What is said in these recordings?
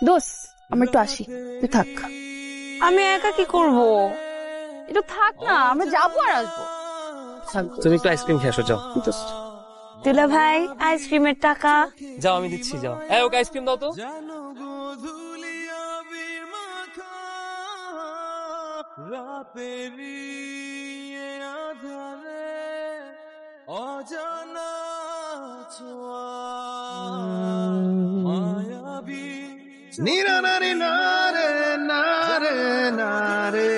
দোস্ত আমি একটু আসি, তুই থাক। আমি একা কি করব? একটু থাক না, আমরা যাবো আর আসবো। তুমি একটু আইসক্রিম খেয়ে আসো, যাও। দুলা ভাই, আইসক্রিমের টাকা। যাও, আমি দিচ্ছি, যাও। ওকে আইসক্রিম দাও তো। নিরা নারী নারে নারে নারে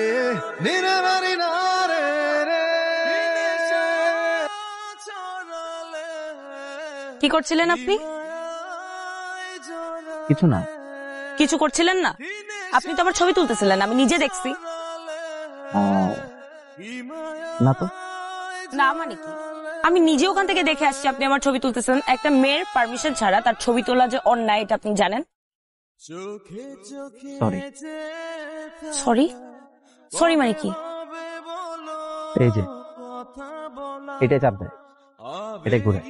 নিরা নারী নারে রে। কি করছিলেন আপনি? কিছু না। কিছু করছিলেন না? আপনি তো আমার ছবি তুলতেছিলেন, আমি নিজে দেখছি। না তো। না মানে কি? আমি নিজে ওখান থেকে দেখে আসছি আপনি আমার ছবি তুলতেছেন। একটা মেয়ের পারমিশন ছাড়া তার ছবি তোলা যে অন্যায়, এটা আপনি জানেন? সরি। সরি? সরি মানে কি? এই যে এটাই চাপ দেয়, এটাই ঘুরে।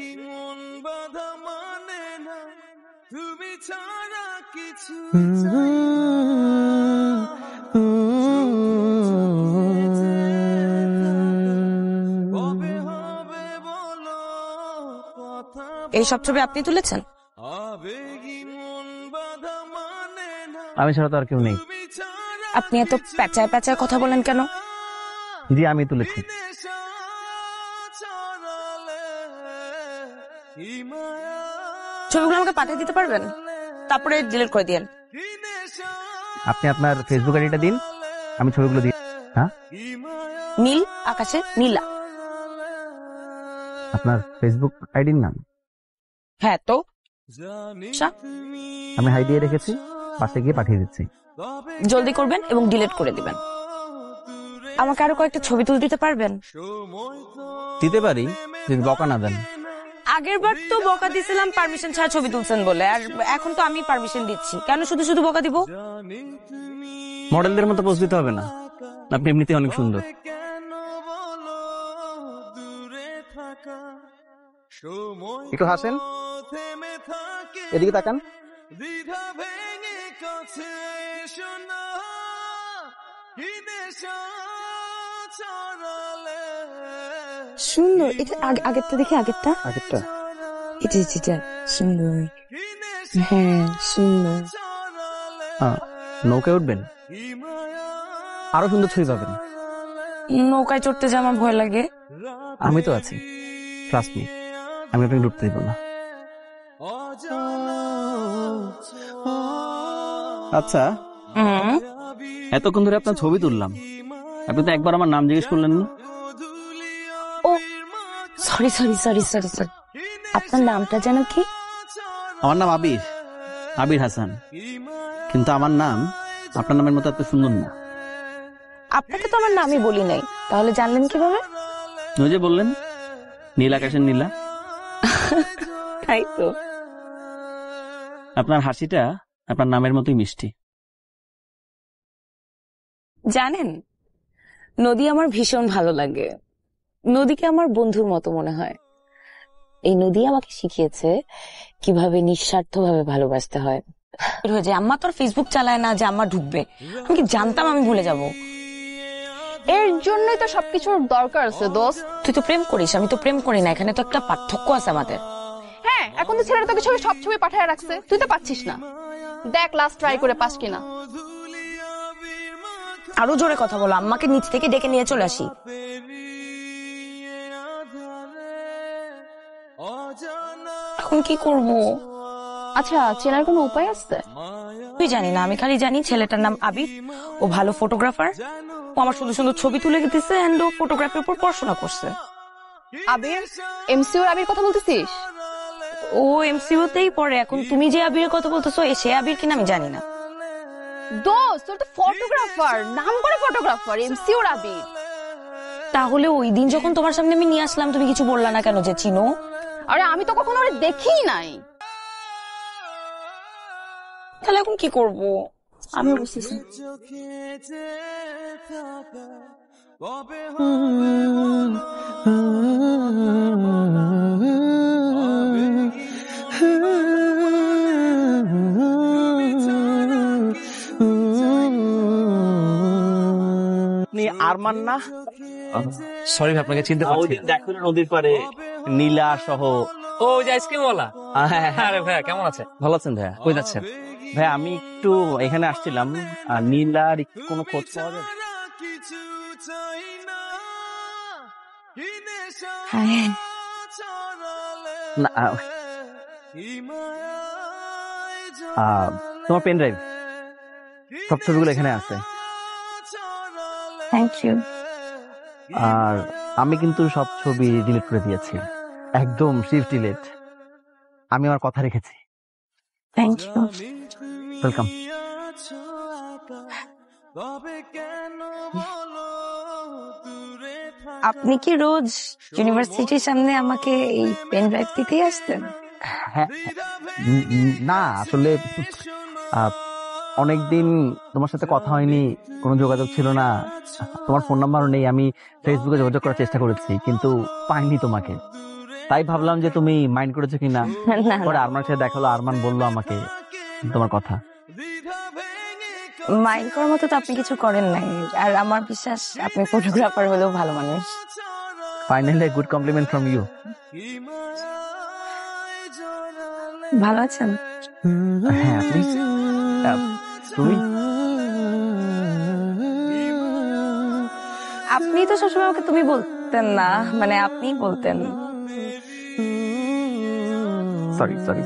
এই সব ছবি আপনি তুলেছেন? আমি ছাড়া তো আর কেউ নেই। আপনি এত প্যাচায় প্যাচায় কথা বলেন কেন? জি, আমি তুলেছি। ছবিগুলো আমাকে পাঠিয়ে দিতে পারবেন? তারপরে ডিলিট করে দিয়েন। আপনি আপনার ফেসবুক আইডিটা দিন, আমি ছবিগুলো দিই। হ্যাঁ, নীল আকাশে নীলা। আপনার ফেসবুক আইডির নাম? হ্যাঁ তো আমি হাই দিয়ে রেখেছি, পাশে গিয়ে পাঠিয়ে দিচ্ছি। জলদি করবেন এবং ডিলিট করে দিবেন। আমাকে আরো কয়েকটা ছবি তুলে দিতে পারবেন? দিতে পারি, যদি বকা না দেন। আগের বার তো বকা দিছিলাম পারমিশন ছাড়া ছবি তুলছেন বলে, আর এখন তো আমি পারমিশন দিচ্ছি, কেন শুধু শুধু বকা দিব? মডেলদের মতো পোজ দিতে হবে না, আপনি এমনিতেই অনেক সুন্দর। একটু হাসেন, এদিকে তাকান। সুন্দর। এটা আগেরটা দেখি, আগেরটা আগেরটা এটা এটা সুন্দর। হ্যাঁ সুন্দর। নৌকায় উঠবেন, আরো সুন্দর ছবি পাবেন। নৌকায় চড়তে যে আমার ভয় লাগে। আমি তো আছি, ট্রাস্ট মি, আমি আপনাকে ডুবতে দিব না। আচ্ছা, এতক্ষণ ধরে আপনার ছবি তুললাম, আপনি তো একবার আমার নাম জিজ্ঞেস করলেন না। ও sorry sorry sorry sorry sorry, আপনার নামটা যেন কি? আমার নাম আবির, আবির হাসান। কিন্তু আমার নাম আপনার নামের মতো এত সুন্দর না। আপনাকে তো আমার নামই বলি নাই, তাহলে জানলেন কিভাবে? ওই যে বললেন, নীল আকাশের নীলা। তাই তো। আপনার হাসিটা আপনার নামের মতোই মিষ্টি। জানেন, নদী আমার ভীষণ ভালো লাগে। নদীকে আমার বন্ধুর মতো মনে হয়। এই নদী আমাকে শিখিয়েছে কিভাবে নিঃস্বার্থভাবে ভালোবাসতে হয়। যে আম্মা তোর ফেসবুক চালায় না, যে আম্মা ঢুকবে, আমি কি জানতাম আমি ভুলে যাব। এর জন্যই তো সবকিছুর দরকার আছে দোস্ত। তুই তো প্রেম করিস, আমি তো প্রেম করি না, এখানে তো একটা পার্থক্য আছে আমাদের। হ্যাঁ, এখন তো ছেলেরা তোকে সব ছবি পাঠায় রাখছে, তুই তো পাচ্ছিস না। দেখ লাস্ট ট্রাই করে পাস কিনা। আরো জোরে কথা বলো, আম্মাকে নিচ থেকে ডেকে নিয়ে চলে আসি। এখন কি করব? আচ্ছা, চেনার কোনো উপায় আছে? তুই জানি না, আমি খালি জানি ছেলেটার নাম আবির, ও ভালো ফটোগ্রাফার, ও আমার সুন্দর সুন্দর ছবি তুলে দিতেছে, এন্ড ও ফটোগ্রাফির উপর পড়াশোনা করছে। আবির? এমসিওর আবির কথা বলতেছিস? ও এমসিইউতেই পড়ে। এখন তুমি যে আবিরের কথা বলতেছো, সে আবির কিনা আমি জানি না। দোস্ত তোর তো ফটোগ্রাফার, নাম করে ফটোগ্রাফার, এমসিওর আবির। তাহলে ওই দিন যখন তোমার সামনে আমি নিয়ে আসলাম, তুমি কিছু বললা না কেন যে চিনো? আরে আমি তো কখনো ওরে দেখিই নাই। তাহলে এখন কি করব? আমি বুঝতেছি। আপনি আরমান না? সরি আপনাকে চিনতে পারছি না। দেখুন নদীর পারে নীলা সহ। ও যে আইসক্রিমওয়ালা। হ্যাঁ, আরে ভাইয়া কেমন আছেন? ভালো আছেন ভাইয়া? কই যাচ্ছেন? ভাই আমি একটু এখানে আসছিলাম, নীলার একটু কোনো খোঁজ পাওয়া যায়? হ্যাঁ, না, তোমার পেন ড্রাইভ, সব ছবিগুলো এখানে আছে। Thank you. আর আমি কিন্তু সব ছবি ডিলিট করে দিয়েছি, একদম শিফট ডিলিট। আমি আমার কথা রেখেছি। Thank you. ওয়েলকাম। আপনি কি রোজ ইউনিভার্সিটির সামনে আমাকে এই পেন ড্রাইভ দিতেই আসতেন? হ্যাঁ, না আসলে অনেকদিন তোমার সাথে কথা হয়নি, কোনো যোগাযোগ ছিল না, তোমার ফোন নাম্বারও নেই। আমি ফেসবুকে যোগাযোগ করার চেষ্টা করেছি কিন্তু পাইনি তোমাকে, তাই ভাবলাম যে তুমি মাইন্ড করেছো কিনা। না, পরে আরমানের সাথে দেখালো, আরমান বললো আমাকে তোমার কথা। মাইন্ড করার মতো তো আপনি কিছু করেন নাই, আর আমার বিশ্বাস আপনি ফটোগ্রাফার হলেও ভালো মানুষ। Finally good compliment from you. ভালো আছেন? হ্যাঁ, আপনি? তুমি? আপনি তো সবসময় আমাকে তুমি বলতেন না, মানে আপনি বলতেন। Sorry sorry.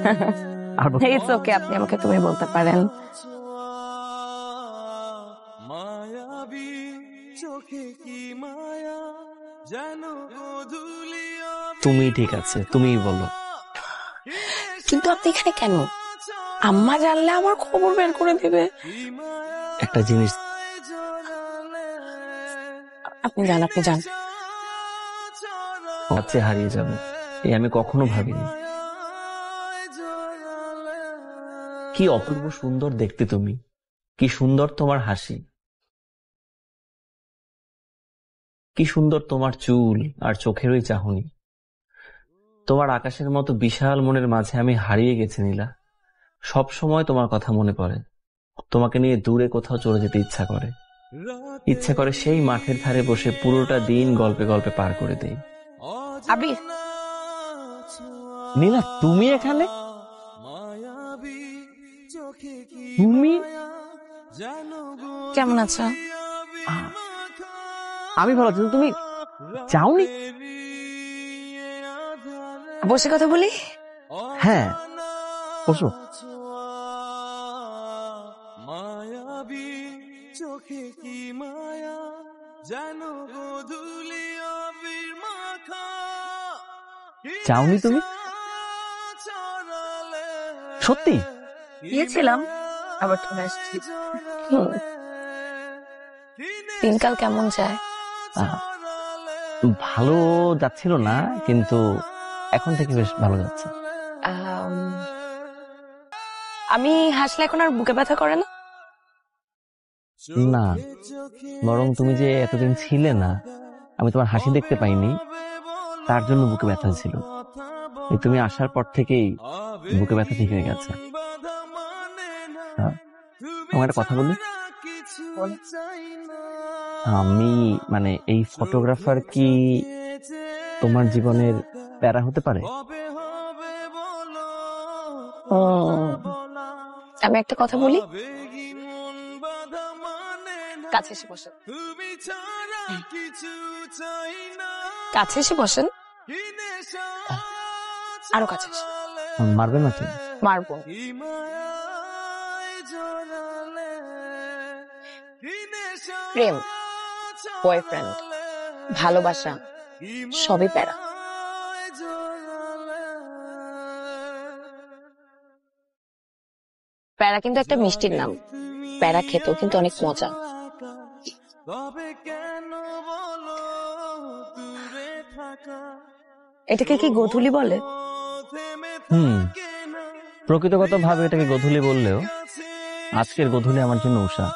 আর ইটস ওকে, আপনি আমাকে তুমি বলতে পারেন। তুমি ঠিক আছে, তুমিই বলো। কিন্তু আপনি এখানে কেন? আম্মা জানলে আমার খবর বের করে দিবে। একটা জিনিস, আপনি যান, আপনি যান। কাছে হারিয়ে যাব এই আমি কখনো ভাবিনি। কি অপূর্ব সুন্দর দেখতে তুমি, কি সুন্দর তোমার হাসি, কি সুন্দর তোমার চুল আর চোখের ওই চাহনি। তোমার আকাশের মতো বিশাল মনের মাঝে আমি হারিয়ে গেছি নীলা। সব সময় তোমার কথা মনে পড়ে, তোমাকে নিয়ে দূরে কোথাও চলে যেতে ইচ্ছা করে সেই মাঠের ধারে বসে পুরোটা দিন গল্পে গল্পে পার করে দেই। আবির, নীলা তুমি এখানে? তুমি? কেমন আছো? আমি ভালো আছি, তুমি যাওনি? বসে কথা বলি। হ্যাঁ বসো। যাওনি তুমি? সত্যি? গিয়েছিলাম, আবার চলে আসছি। দিনকাল কেমন যায়? ভালো যাচ্ছিল না, কিন্তু এখন থেকে বেশ ভালো যাচ্ছে। আমি হাসলে এখন আর বুকে ব্যথা করে না? না, বরং তুমি যে এতদিন ছিলে না, আমি তোমার হাসি দেখতে পাইনি, তার জন্য বুকে ব্যথা ছিল। এই তুমি আসার পর থেকেই বুকে ব্যথা ঠিক হয়ে গেছে। আমার একটা কথা বলি, আমি মানে এই ফটোগ্রাফার কি তোমার জীবনের প্যারা হতে পারে? আমি একটা কথা বলি, কাছে এসে বসেন। কাছে এসে বসেন, আরো কাছে এসে। মারবে না তো? মারবো। প্রেম, বয়ফ্রেন্ড, ভালোবাসা সবই প্যারা। প্যারা কিন্তু একটা মিষ্টির নাম, প্যারা খেতেও কিন্তু অনেক মজা। এটাকে কি গোধূলি বলে? প্রকৃতগত ভাবে এটাকে গোধূলি বললেও আজকের গোধূলি আমার জন্য উষা।